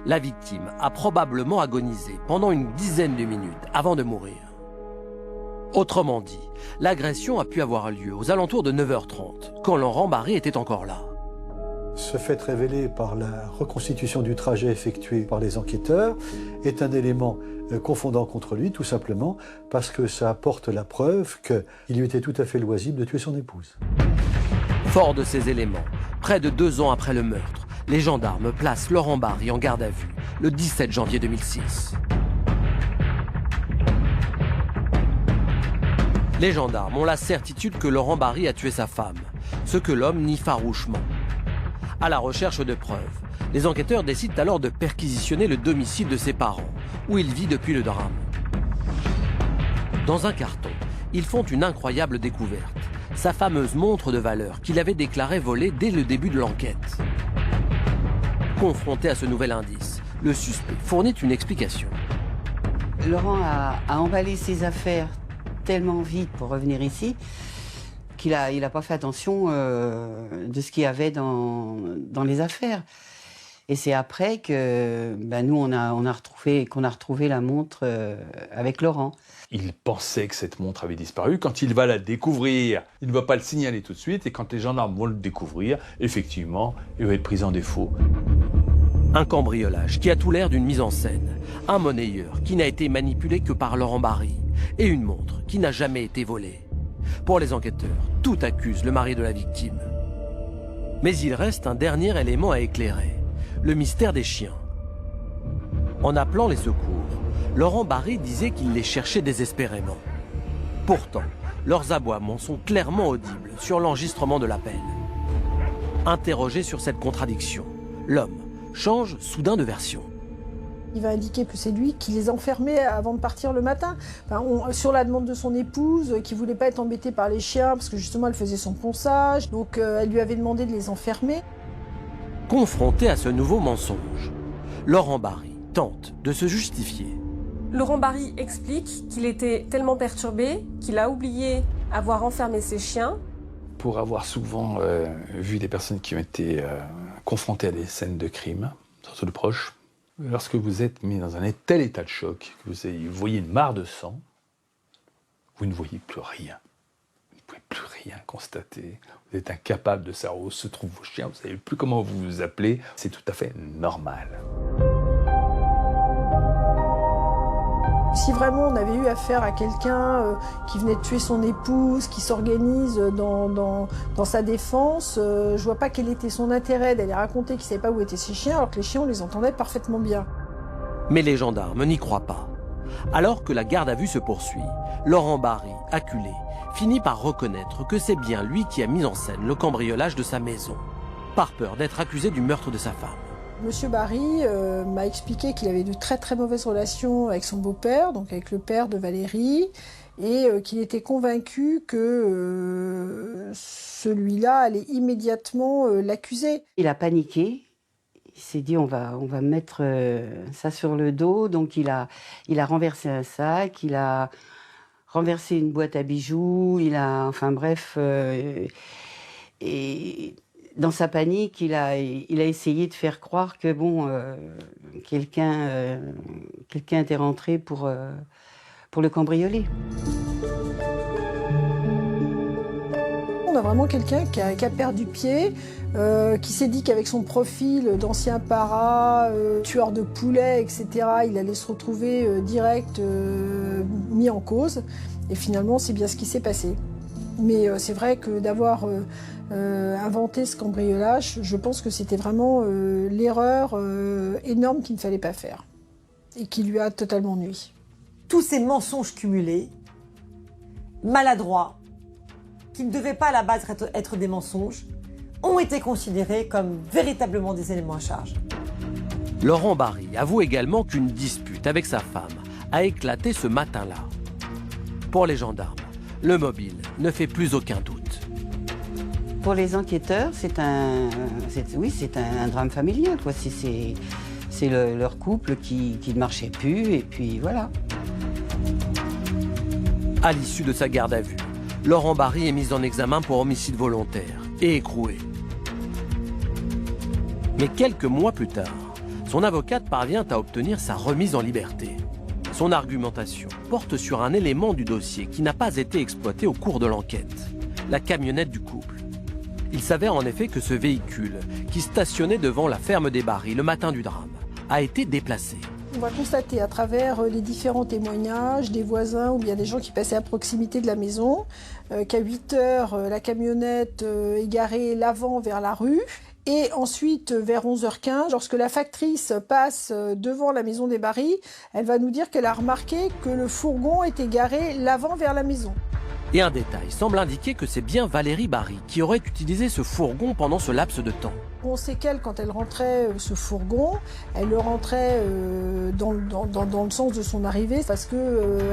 La victime a probablement agonisé pendant une dizaine de minutes avant de mourir. Autrement dit, l'agression a pu avoir lieu aux alentours de 9h30, quand Laurent Barry était encore là. Ce fait révélé par la reconstitution du trajet effectué par les enquêteurs est un élément confondant contre lui, tout simplement parce que ça apporte la preuve qu'il lui était tout à fait loisible de tuer son épouse. Fort de ces éléments, près de 2 ans après le meurtre, les gendarmes placent Laurent Barry en garde à vue le 17 janvier 2006. Les gendarmes ont la certitude que Laurent Barry a tué sa femme, ce que l'homme nie farouchement. À la recherche de preuves, les enquêteurs décident alors de perquisitionner le domicile de ses parents, où il vit depuis le drame. Dans un carton, ils font une incroyable découverte, sa fameuse montre de valeur qu'il avait déclarée volée dès le début de l'enquête. Confronté à ce nouvel indice, le suspect fournit une explication. Laurent a emballé ses affaires tellement vite pour revenir ici qu'il a pas fait attention de ce qu'il y avait dans les affaires. Et c'est après que nous qu'on a retrouvé la montre avec Laurent. Il pensait que cette montre avait disparu. Quand il va la découvrir, il ne va pas le signaler tout de suite. Et quand les gendarmes vont le découvrir, effectivement, il va être pris en défaut. Un cambriolage qui a tout l'air d'une mise en scène. Un monnayeur qui n'a été manipulé que par Laurent Barry. Et une montre qui n'a jamais été volée. Pour les enquêteurs, tout accuse le mari de la victime. Mais il reste un dernier élément à éclairer. Le mystère des chiens. En appelant les secours, Laurent Barry disait qu'il les cherchait désespérément. Pourtant, leurs aboiements sont clairement audibles sur l'enregistrement de l'appel. Interrogé sur cette contradiction, l'homme change soudain de version. Il va indiquer que c'est lui qui les enfermait avant de partir le matin. Sur la demande de son épouse, qui ne voulait pas être embêtée par les chiens, parce que justement elle faisait son ponçage, donc elle lui avait demandé de les enfermer. Confronté à ce nouveau mensonge, Laurent Barry tente de se justifier. Laurent Barry explique qu'il était tellement perturbé qu'il a oublié avoir enfermé ses chiens. Pour avoir souvent vu des personnes qui ont été confrontées à des scènes de crime, surtout de proches, lorsque vous êtes mis dans un tel état de choc, que vous voyez une mare de sang, vous ne voyez plus rien. Vous ne pouvez plus rien constater. Vous êtes incapable de savoir où se trouvent vos chiens, vous ne savez plus comment vous vous appelez. C'est tout à fait normal. Si vraiment on avait eu affaire à quelqu'un qui venait de tuer son épouse, qui s'organise dans sa défense, je vois pas quel était son intérêt d'aller raconter qu'il savait pas où étaient ses chiens, alors que les chiens on les entendait parfaitement bien. Mais les gendarmes n'y croient pas. Alors que la garde à vue se poursuit, Laurent Barry, acculé, finit par reconnaître que c'est bien lui qui a mis en scène le cambriolage de sa maison, par peur d'être accusé du meurtre de sa femme. Monsieur Barry m'a expliqué qu'il avait de très très mauvaises relations avec son beau-père, donc avec le père de Valérie, et qu'il était convaincu que celui-là allait immédiatement l'accuser. Il a paniqué. Il s'est dit on va mettre ça sur le dos. Donc il a renversé un sac, il a renversé une boîte à bijoux, enfin bref. Et dans sa panique, il a essayé de faire croire que quelqu'un était rentré pour le cambrioler. On a vraiment quelqu'un qui a perdu pied, qui s'est dit qu'avec son profil d'ancien para, tueur de poulets, etc., il allait se retrouver direct mis en cause. Et finalement, c'est bien ce qui s'est passé. Mais c'est vrai que d'avoir inventé ce cambriolage, je pense que c'était vraiment l'erreur énorme qu'il ne fallait pas faire et qui lui a totalement nui. Tous ces mensonges cumulés, maladroits, qui ne devaient pas à la base être des mensonges, ont été considérés comme véritablement des éléments à charge. Laurent Barry avoue également qu'une dispute avec sa femme a éclaté ce matin-là. Pour les gendarmes, le mobile ne fait plus aucun doute. Pour les enquêteurs, c'est un drame familial, quoi. C'est leur couple qui ne marchait plus, et puis voilà. À l'issue de sa garde à vue, Laurent Barry est mis en examen pour homicide volontaire et écroué. Mais quelques mois plus tard, son avocate parvient à obtenir sa remise en liberté. Son argumentation porte sur un élément du dossier qui n'a pas été exploité au cours de l'enquête, la camionnette du couple. Il s'avère en effet que ce véhicule, qui stationnait devant la ferme des Barry le matin du drame, a été déplacé. On va constater à travers les différents témoignages des voisins ou bien des gens qui passaient à proximité de la maison qu'à 8 heures, la camionnette est garée l'avant vers la rue. Et ensuite, vers 11h15, lorsque la factrice passe devant la maison des Barry, elle va nous dire qu'elle a remarqué que le fourgon était garé l'avant vers la maison. Et un détail semble indiquer que c'est bien Valérie Barry qui aurait utilisé ce fourgon pendant ce laps de temps. On sait qu'elle, quand elle rentrait ce fourgon, elle le rentrait dans le sens de son arrivée parce que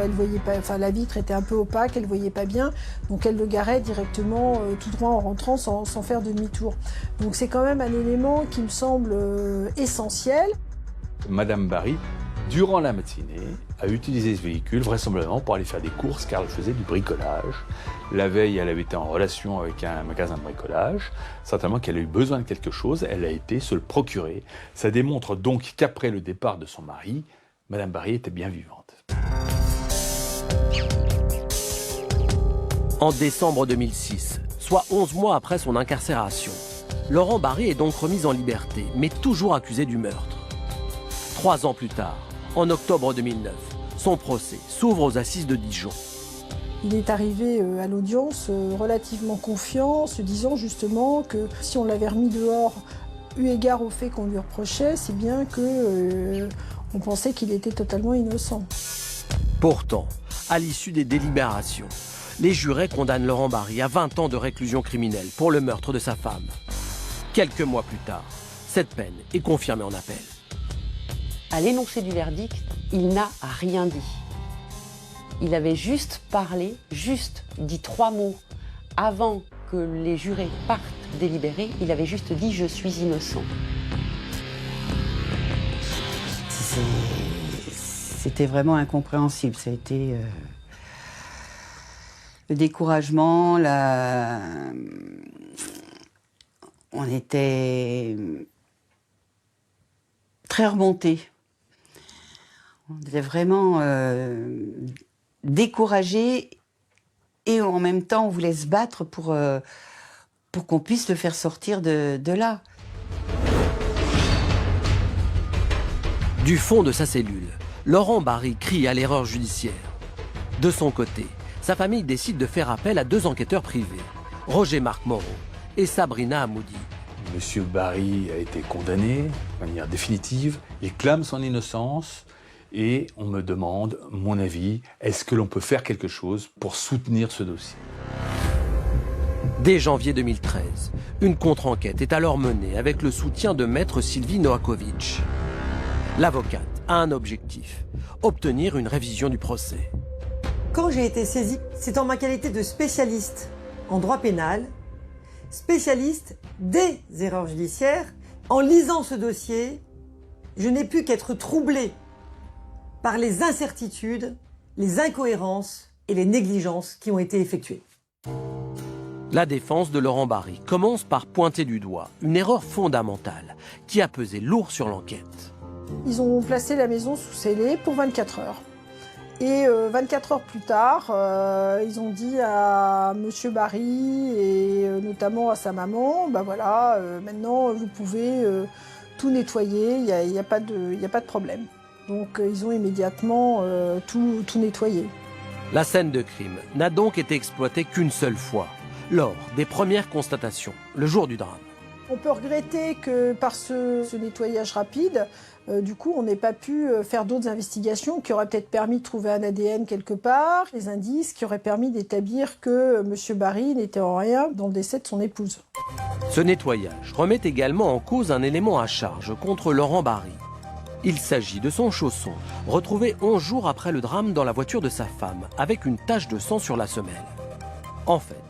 elle voyait pas, enfin la vitre était un peu opaque, elle voyait pas bien, donc elle le garait directement tout droit en rentrant sans faire demi-tour. Donc c'est quand même un élément qui me semble essentiel. Madame Barry, durant la matinée, a utilisé ce véhicule vraisemblablement pour aller faire des courses car elle faisait du bricolage. La veille, elle avait été en relation avec un magasin de bricolage. Certainement qu'elle a eu besoin de quelque chose, elle a été se le procurer. Ça démontre donc qu'après le départ de son mari, Madame Barry était bien vivante. En décembre 2006, soit 11 mois après son incarcération, Laurent Barry est donc remis en liberté, mais toujours accusé du meurtre. 3 ans plus tard, en octobre 2009, son procès s'ouvre aux assises de Dijon. Il est arrivé à l'audience relativement confiant, se disant justement que si on l'avait remis dehors, eu égard au fait qu'on lui reprochait, c'est bien que on pensait qu'il était totalement innocent. Pourtant, à l'issue des délibérations, les jurés condamnent Laurent Barry à 20 ans de réclusion criminelle pour le meurtre de sa femme. Quelques mois plus tard, cette peine est confirmée en appel. À l'énoncé du verdict, il n'a rien dit. Il avait juste parlé, juste dit 3 mots avant que les jurés partent délibérer. Il avait juste dit « je suis innocent ». C'était vraiment incompréhensible. Ça a été le découragement, on était très remontés. On était vraiment découragés et en même temps on voulait se battre pour qu'on puisse le faire sortir de là. Du fond de sa cellule, Laurent Barry crie à l'erreur judiciaire. De son côté, sa famille décide de faire appel à 2 enquêteurs privés, Roger-Marc Moreau et Sabrina Hamoudi. Monsieur Barry a été condamné de manière définitive, il clame son innocence et on me demande mon avis, est-ce que l'on peut faire quelque chose pour soutenir ce dossier ? Dès janvier 2013, une contre-enquête est alors menée avec le soutien de maître Sylvie Noakovic. L'avocate a un objectif, obtenir une révision du procès. Quand j'ai été saisie, c'est en ma qualité de spécialiste en droit pénal, spécialiste des erreurs judiciaires. En lisant ce dossier, je n'ai pu qu'être troublée par les incertitudes, les incohérences et les négligences qui ont été effectuées. La défense de Laurent Barry commence par pointer du doigt une erreur fondamentale qui a pesé lourd sur l'enquête. Ils ont placé la maison sous scellé pour 24 heures. Et 24 heures plus tard, ils ont dit à Monsieur Barry et notamment à sa maman, bah voilà, maintenant vous pouvez tout nettoyer, il n'y a pas de problème. Donc ils ont immédiatement tout nettoyé. La scène de crime n'a donc été exploitée qu'une seule fois, lors des premières constatations, le jour du drame. On peut regretter que par ce nettoyage rapide, du coup, on n'ait pas pu faire d'autres investigations qui auraient peut-être permis de trouver un ADN quelque part, des indices qui auraient permis d'établir que M. Barry n'était en rien dans le décès de son épouse. Ce nettoyage remet également en cause un élément à charge contre Laurent Barry. Il s'agit de son chausson, retrouvé 11 jours après le drame dans la voiture de sa femme, avec une tache de sang sur la semelle. En fait,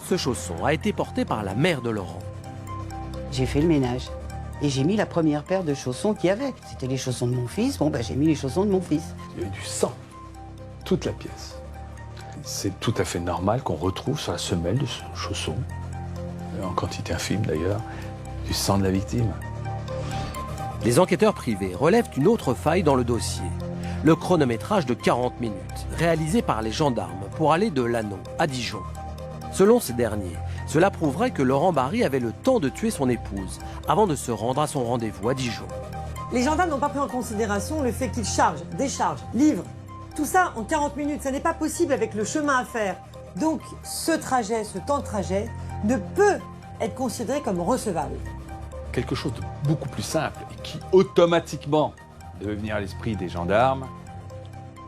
ce chausson a été porté par la mère de Laurent. J'ai fait le ménage et j'ai mis la première paire de chaussons qu'il y avait. C'était les chaussons de mon fils, bon ben j'ai mis les chaussons de mon fils. Il y avait du sang, toute la pièce. C'est tout à fait normal qu'on retrouve sur la semelle de ce chausson, en quantité infime d'ailleurs, du sang de la victime. Les enquêteurs privés relèvent une autre faille dans le dossier. Le chronométrage de 40 minutes, réalisé par les gendarmes pour aller de Lannon à Dijon. Selon ces derniers, Cela prouverait que Laurent Barry avait le temps de tuer son épouse avant de se rendre à son rendez-vous à Dijon. Les gendarmes n'ont pas pris en considération le fait qu'ils chargent, déchargent, livrent. Tout ça en 40 minutes, ça n'est pas possible avec le chemin à faire. Donc ce trajet, ce temps de trajet, ne peut être considéré comme recevable. Quelque chose de beaucoup plus simple et qui automatiquement devait venir à l'esprit des gendarmes.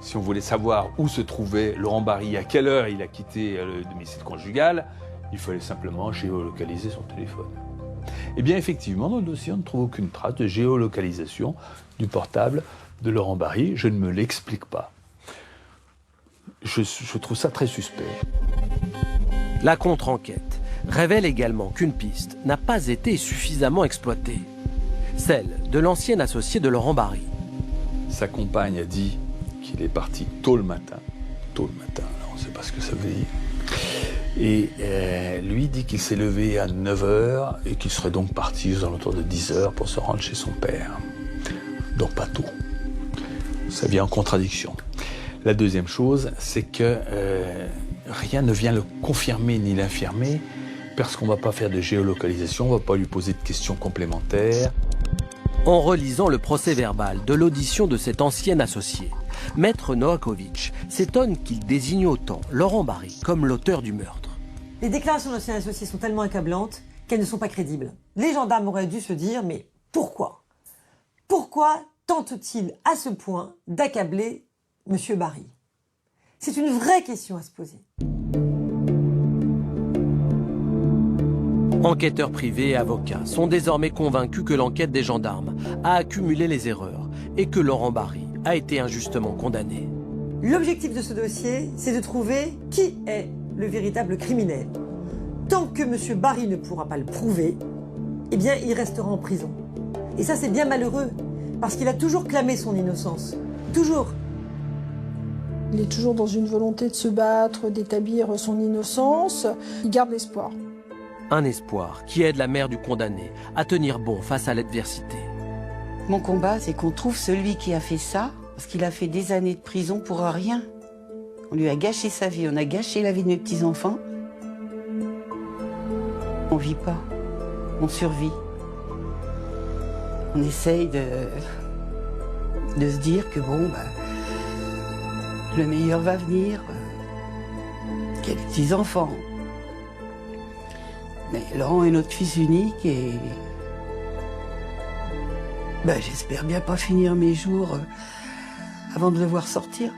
Si on voulait savoir où se trouvait Laurent Barry, à quelle heure il a quitté le domicile conjugal, il fallait simplement géolocaliser son téléphone. Eh bien effectivement, dans le dossier, on ne trouve aucune trace de géolocalisation du portable de Laurent Barry. Je ne me l'explique pas. Je trouve ça très suspect. La contre-enquête révèle également qu'une piste n'a pas été suffisamment exploitée. Celle de l'ancien associé de Laurent Barry. Sa compagne a dit qu'il est parti tôt le matin. Tôt le matin, alors on ne sait pas ce que ça veut dire. Et lui dit qu'il s'est levé à 9h et qu'il serait donc parti aux alentours de 10h pour se rendre chez son père. Donc pas tôt. Ça vient en contradiction. La deuxième chose, c'est que rien ne vient le confirmer ni l'infirmer, parce qu'on ne va pas faire de géolocalisation, on ne va pas lui poser de questions complémentaires. En relisant le procès-verbal de l'audition de cet ancien associé, Maître Novakovic s'étonne qu'il désigne autant Laurent Barry comme l'auteur du meurtre. Les déclarations de l'ancien associé sont tellement accablantes qu'elles ne sont pas crédibles. Les gendarmes auraient dû se dire, mais pourquoi? Pourquoi tente-t-il à ce point d'accabler M. Barry? C'est une vraie question à se poser. Enquêteurs privés et avocats sont désormais convaincus que l'enquête des gendarmes a accumulé les erreurs et que Laurent Barry a été injustement condamné. L'objectif de ce dossier, c'est de trouver qui est le véritable criminel. Tant que M. Barry ne pourra pas le prouver, eh bien, il restera en prison. Et ça, c'est bien malheureux, parce qu'il a toujours clamé son innocence. Toujours. Il est toujours dans une volonté de se battre, d'établir son innocence. Il garde l'espoir. Un espoir qui aide la mère du condamné à tenir bon face à l'adversité. Mon combat, c'est qu'on trouve celui qui a fait ça, parce qu'il a fait des années de prison pour rien. On lui a gâché sa vie, on a gâché la vie de mes petits-enfants. On vit pas, on survit. On essaye de se dire que bon, le meilleur va venir, qu'il y a des petits-enfants. Mais Laurent est notre fils unique et j'espère bien pas finir mes jours avant de le voir sortir.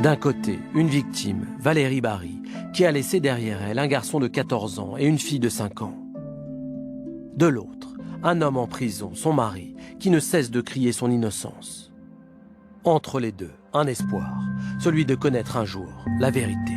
D'un côté, une victime, Valérie Barry, qui a laissé derrière elle un garçon de 14 ans et une fille de 5 ans. De l'autre, un homme en prison, son mari, qui ne cesse de crier son innocence. Entre les deux, un espoir, celui de connaître un jour la vérité.